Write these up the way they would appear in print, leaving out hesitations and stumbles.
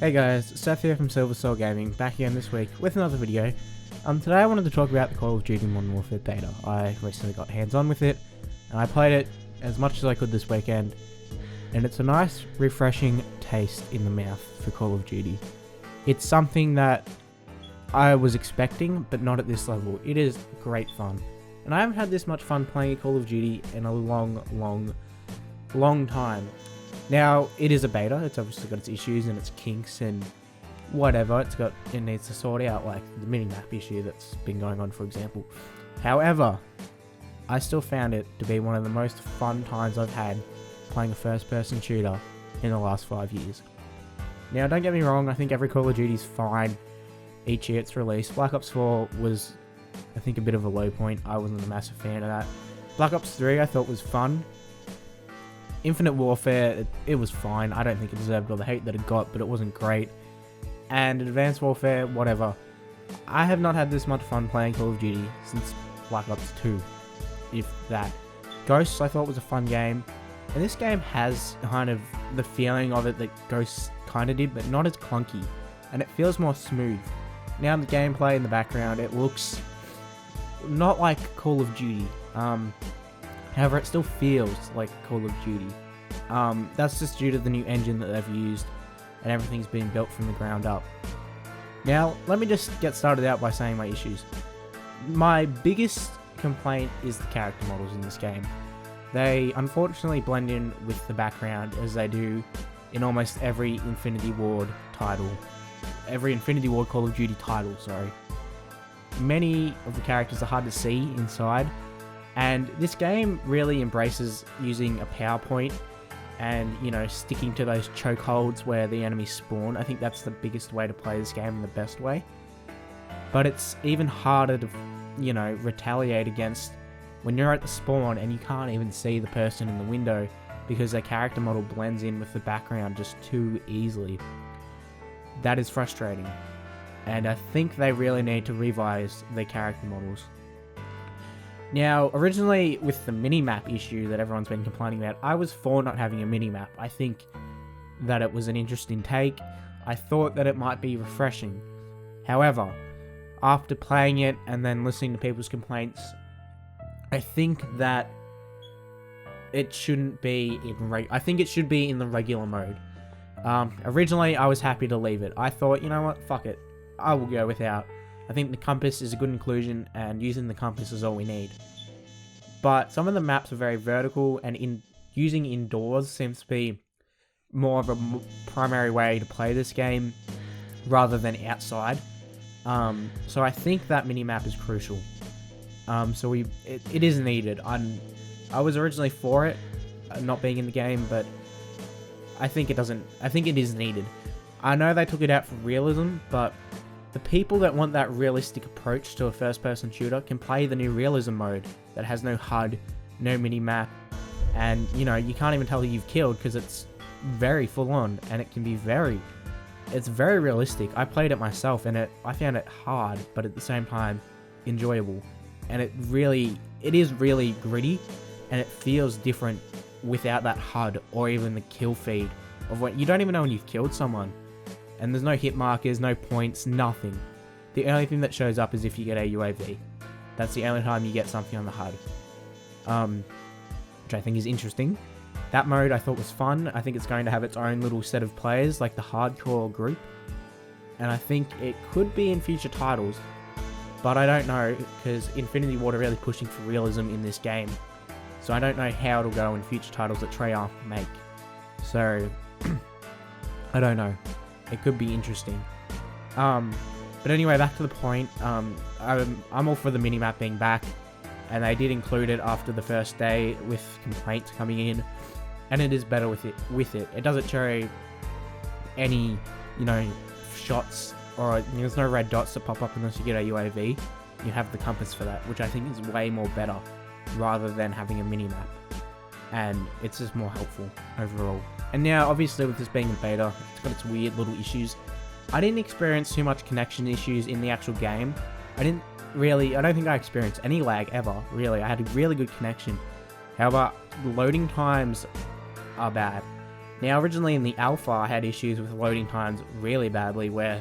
Hey guys, Seth here from Silver Soul Gaming, back again this week with another video. Today I wanted to talk about the Call of Duty Modern Warfare beta. I recently got hands-on with it, and I played it as much as I could this weekend, and it's a nice, refreshing taste in the mouth for Call of Duty. It's something that I was expecting, but not at this level. It is great fun, and I haven't had this much fun playing Call of Duty in a long time. Now, it is a beta, it's obviously got its issues and its kinks and whatever, it needs to sort out, like the minimap issue that's been going on, for example. However, I still found it to be one of the most fun times I've had playing a first-person shooter in the last 5 years. Now, don't get me wrong, I think every Call of Duty is fine each year it's released. Black Ops 4 was, I think, a bit of a low point. I wasn't a massive fan of that. Black Ops 3 I thought was fun. Infinite Warfare, it was fine. I don't think it deserved all the hate that it got, but it wasn't great. And Advanced Warfare, whatever. I have not had this much fun playing Call of Duty since Black Ops 2, if that. Ghosts I thought was a fun game, and this game has kind of the feeling of it that Ghosts kind of did, but not as clunky, and it feels more smooth. Now the gameplay in the background, it looks not like Call of Duty. However, it still feels like Call of Duty. That's just due to the new engine that they've used, and everything's been built from the ground up. Now, let me just get started out by saying my issues. My biggest complaint is the character models in this game. They unfortunately blend in with the background, as they do in almost every Infinity Ward title. Every Infinity Ward Call of Duty title, sorry. Many of the characters are hard to see inside, and this game really embraces using a PowerPoint and, sticking to those chokeholds where the enemies spawn. I think that's the biggest way to play this game and the best way. But it's even harder to, retaliate against when you're at the spawn and you can't even see the person in the window because their character model blends in with the background just too easily. That is frustrating. And I think they really need to revise their character models. Now, originally with the minimap issue that everyone's been complaining about, I was for not having a minimap. I think that it was an interesting take. I thought that it might be refreshing. However, after playing it and then listening to people's complaints, I think that it shouldn't be I think it should be in the regular mode. Originally, I was happy to leave it. I thought, you know what, fuck it. I will go without. I think the compass is a good inclusion, and using the compass is all we need. But some of the maps are very vertical, and using indoors seems to be more of a primary way to play this game rather than outside. So I think that minimap is crucial. It is needed. I was originally for it not being in the game, but I think it is needed. I know they took it out for realism, but the people that want that realistic approach to a first-person shooter can play the new realism mode that has no HUD, no mini-map, and, you can't even tell who you've killed because it's very full-on, and it can be it's very realistic. I played it myself, and I found it hard, but at the same time, enjoyable. And it is really gritty, and it feels different without that HUD, or even the kill feed of when you don't even know when you've killed someone. And there's no hit markers, no points, nothing. The only thing that shows up is if you get a UAV. That's the only time you get something on the HUD. Which I think is interesting. That mode I thought was fun. I think it's going to have its own little set of players, like the hardcore group. And I think it could be in future titles. But I don't know, because Infinity Ward are really pushing for realism in this game. So I don't know how it'll go in future titles that Treyarch make. So, I don't know. It could be interesting. But anyway, back to the point. I'm all for the minimap being back, and they did include it after the first day with complaints coming in, and it is better with it. It doesn't show any, shots, or there's no red dots that pop up unless you get a UAV. You have the compass for that, which I think is way more better, rather than having a minimap. And it's just more helpful overall. And now, obviously, with this being a beta, it's got its weird little issues. I didn't experience too much connection issues in the actual game. I don't think I experienced any lag ever, really. I had a really good connection. However, loading times are bad. Now, originally in the alpha, I had issues with loading times really badly, where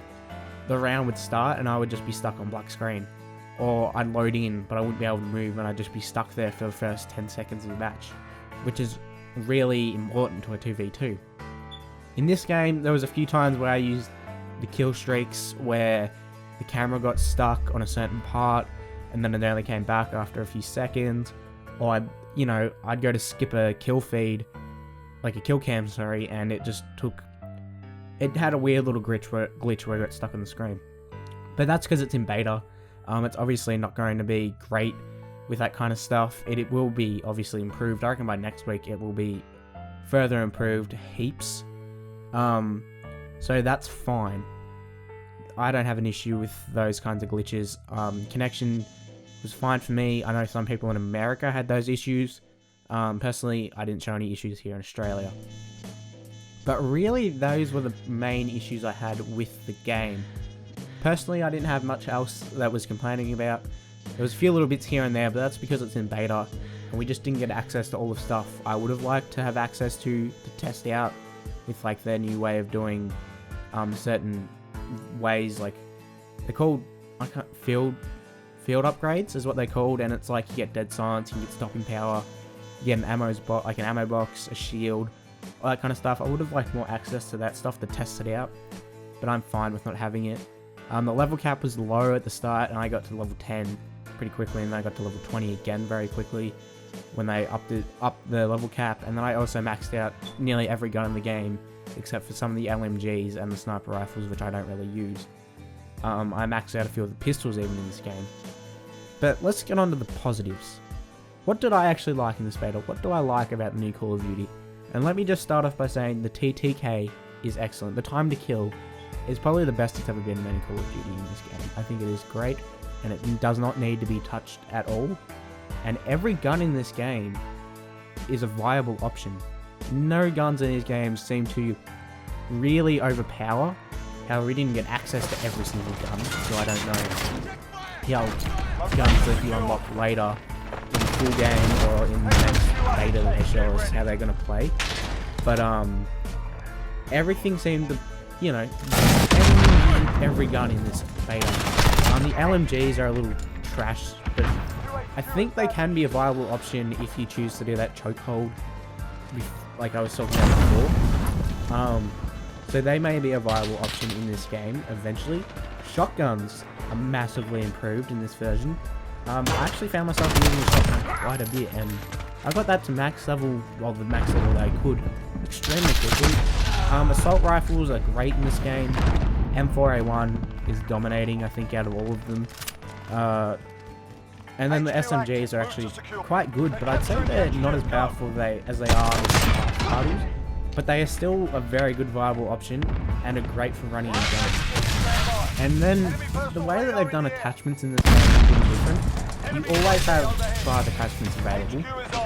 the round would start and I would just be stuck on black screen. Or I'd load in, but I wouldn't be able to move and I'd just be stuck there for the first 10 seconds of the match, which is really important to a 2v2. In this game, there was a few times where I used the kill streaks where the camera got stuck on a certain part and then it only came back after a few seconds. Or I'd go to skip a kill feed, like a kill cam, sorry, and it just had a weird little glitch where it got stuck on the screen. But that's because it's in beta. It's obviously not going to be great with that kind of stuff. It will be obviously improved. I reckon by next week it will be further improved heaps. So that's fine. I don't have an issue with those kinds of glitches. Connection was fine for me. I know some people in America had those issues. Personally, I didn't show any issues here in Australia. But really, those were the main issues I had with the game. Personally, I didn't have much else that was complaining about. There was a few little bits here and there, but that's because it's in beta, and we just didn't get access to all the stuff I would have liked to have access to test out with like their new way of doing certain ways. Like they're called field upgrades is what they're called, and it's like you get dead silence, you get stopping power, you get an ammo box, a shield, all that kind of stuff. I would have liked more access to that stuff to test it out, but I'm fine with not having it. The level cap was low at the start, and I got to level 10 pretty quickly, and then I got to level 20 again very quickly when they upped the level cap. And then I also maxed out nearly every gun in the game, except for some of the LMGs and the sniper rifles, which I don't really use. I maxed out a few of the pistols even in this game. But let's get on to the positives. What did I actually like in this beta? What do I like about the new Call of Duty? And let me just start off by saying the TTK is excellent. The time to kill is probably the best it's ever been in any Call of Duty in this game. I think it is great, and it does not need to be touched at all. And every gun in this game is a viable option. No guns in these games seem to really overpower. However, we didn't get access to every single gun, so I don't know how guns that you unlock later in the full game or in the next beta that they show us how they're going to play. But everything seemed to, every gun in this beta. The LMGs are a little trash, but I think they can be a viable option if you choose to do that chokehold, like I was talking about before. So they may be a viable option in this game eventually. Shotguns are massively improved in this version. I actually found myself using the shotgun quite a bit, and I got that to max level, well, the max level that I could, extremely quickly. Assault rifles are great in this game. M4A1 is dominating, I think, out of all of them. And then the SMGs are actually quite good, but I'd say they're not as powerful as they are in the titles. But they are still a very good viable option and are great for running in guns. And then the way that they've done attachments in this game is a little different. You always have 5 attachments available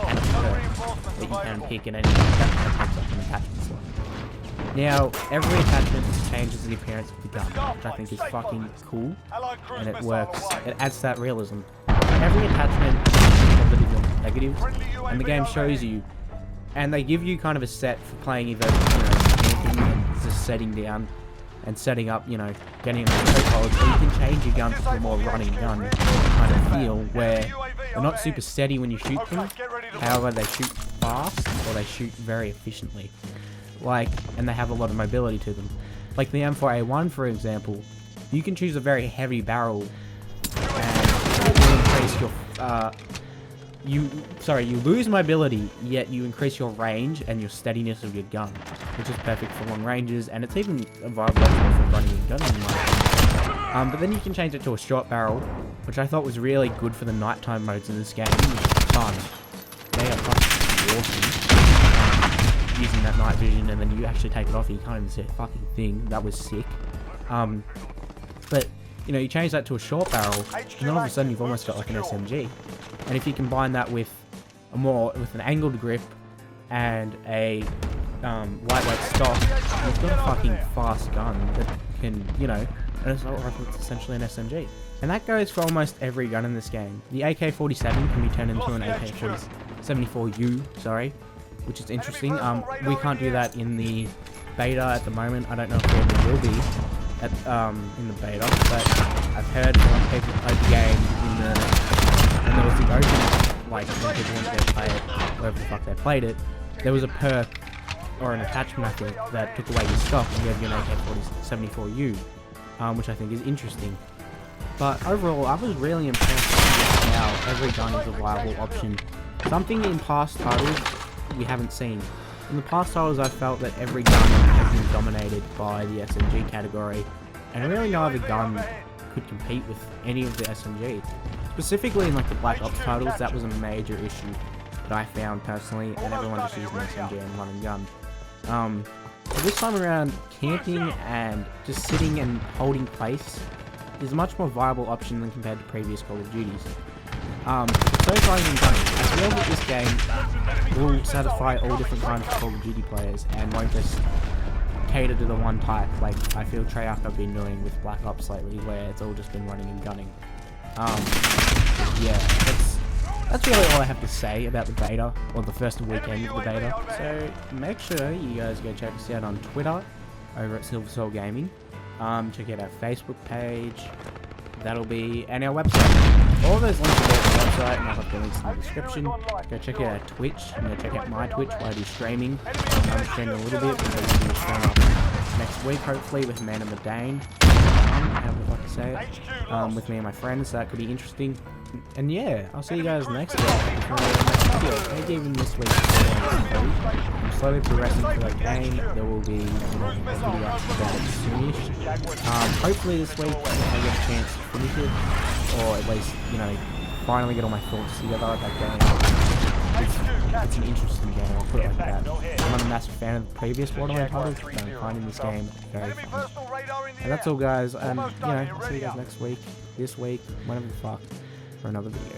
and a perk that you can pick at any time that takes up an attachment slot. Now, every attachment changes the appearance of the gun, which I think is fucking cool, and it works. It adds to that realism. Every attachment has positives and negatives, and the game shows you, and they give you kind of a set for playing either, camping and just setting down and setting up, getting a chokehold, so you can change your guns to a more running gun kind of feel, where they're not super steady when you shoot them, however they shoot fast, or they shoot very efficiently. And they have a lot of mobility to them. Like the M4A1, for example, you can choose a very heavy barrel, and it will increase your, you lose mobility, yet you increase your range and your steadiness of your gun, which is perfect for long ranges, and it's even a viable option for running your gun in my opinion. But then you can change it to a short barrel, which I thought was really good for the nighttime modes in this game, which is fun. They are fucking awesome. Using that night vision, and then you actually take it off and you can't even see a fucking thing. That was sick. But you change that to a short barrel, and then all of a sudden you've almost got like an SMG. And if you combine that with an angled grip and a lightweight stock, you've got a fucking fast gun that can, an assault rifle that's essentially an SMG. And that goes for almost every gun in this game. The AK-47 can be turned into an AK-74U, sorry. which is interesting. We can't do that in the beta at the moment. I don't know if there ever will be at in the beta, but I've heard from people who played the game when there was the open, like when people wanted to play it, wherever the fuck they played it, there was a perk or an attachment, I think, that took away your stock and gave you an AK-74U, which I think is interesting. But overall, I was really impressed with how every gun is a viable option. Something in past titles we haven't seen. In the past titles, I felt that every gun has been dominated by the SMG category, and really no other gun could compete with any of the SMG. Specifically in like the Black Ops titles, that was a major issue that I found personally, and everyone just used an SMG and running gun. So this time around, camping and just sitting and holding place is a much more viable option than compared to previous Call of Duties. So far in gunning, I feel that this game will satisfy all different kinds of Call of Duty players and won't just cater to the one type, like I feel Treyarch have been doing with Black Ops lately, where it's all just been running and gunning. Yeah, that's really all I have to say about the beta, or the first weekend of the beta. So make sure you guys go check us out on Twitter, over at Silver Soul Gaming. Check out our Facebook page, and our website. All those links are there on the website, and I'll have the links in the description. Go check out our Twitch, and go check out my Twitch where I do streaming. I'm streaming a little bit, but we'll do stream up next week, hopefully, with Man and the Dane. However the fuck to say it. With me and my friends, so that could be interesting. And yeah, I'll see you guys next week. Maybe even this week. I'm slowly progressing through that game. There will be a video about it soonish. Hopefully this week I get a chance to finish it, or at least, finally get all my thoughts together at that game. It's an interesting game, I'll put it like that. I'm not a massive fan of the previous Borderlands titles, but I'm finding this game very fun. And that's all, guys, and I'll see you guys next week, this week, whenever the fuck, for another video.